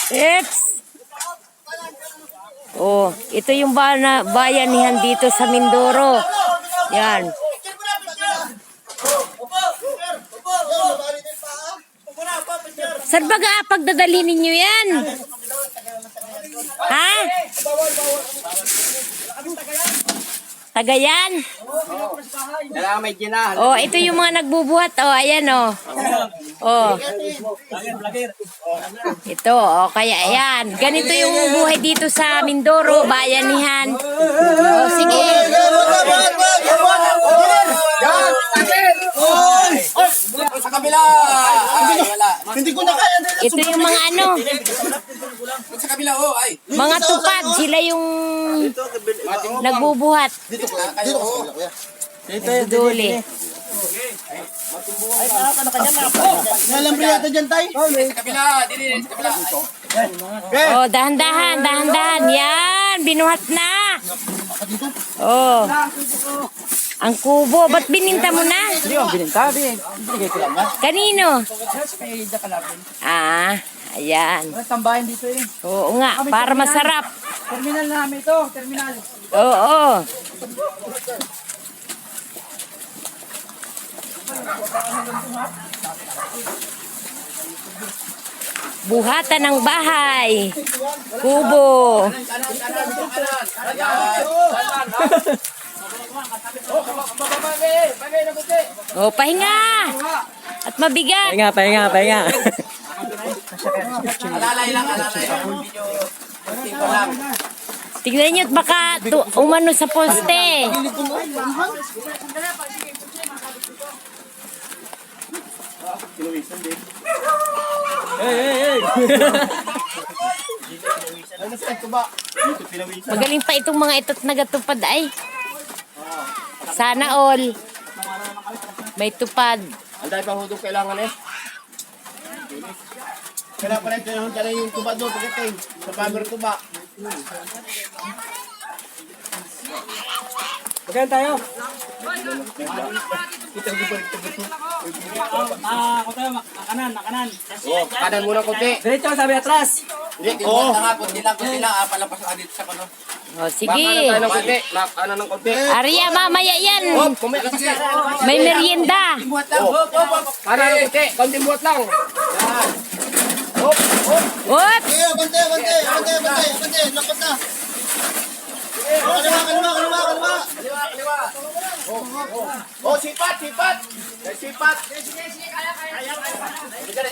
Eps! Oh, ito yung bayanihan dito sa Mindoro. Yan. Saan ba pagdadali ninyo yan? Ha? Tagayan? Oh, ito yung mga nagbubuhat. Oh, ayan oh. Oh. Ito, oh, kaya ayan. Ganito yung buhay dito sa Mindoro, bayanihan. Oh, sige. Sa kabila! Ay, wala. Hindi ko na kaya. Ito yung mga ano, Sa kabila, oh, ay. mga tupad. Sila yung nagbubuhat. Dito ko. Dito ko. Nagduduli. Nalambre yata dyan, tay. Sa kabila, dili, sa kabila. Oh, dahan-dahan, dahan-dahan. Yan, binuhat na. Oh. Ang kubo, ba't bininta mo na? Bininta, binigay ko lang ba? Kanino? Kay Dakalabin. Ah, ayan. Tambahin dito eh. Oo nga, para masarap. Terminal namin ito, terminal. Oo. Buhatan ng bahay. Kubo. Oh, pahinga. At mabigat. Pahinga. Alalay lang. Video. Tingko lang. Tignan nyo at baka umano sa poste. Magaling pa itong mga ito't nagatupad ay. Sana all. May tupad. Ang dahil pang hudog kailangan eh. Kailangan pa rin kailangan yung tuba doon pagdating. Sa pamer tuba. Pagkain tayo. Makanan. Oh, kanan muna konti. Diretso sabi atras. Hindi, tinuot na nga, kunti lang. Palapas ka dito sa kano. O Baka sige. tayo ng konti. Ano ng konti. Arya, mamaya yan. Hop, kumaya ka sige. May merienda. Buhat lang. Hop. Kanan ng konti. Konting buhat lang. Yan. Hop. What? Bante. Lakot na. Kaliwa. Kaliwa. Oh, sipat. Sipat. Sige, kaya.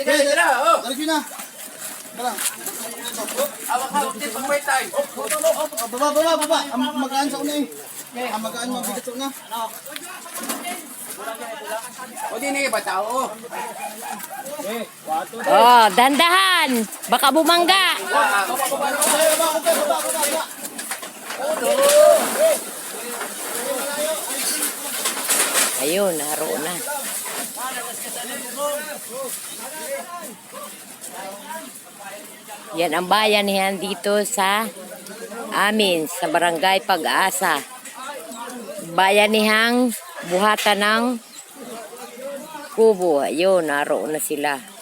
Sige na. Oh. Alis yun na. Awak din pag-wait time. Baba. Magaan sa una eh. Magaan mabigat sa una. O di ni ba tao? Oh, dandahan. Baka bumangga. Ayun, naroon na. Yan ang bayanihan dito sa amin, sa Barangay Pag-asa. Bayanihang buhatan ng kubo. Ayun, naroon na sila.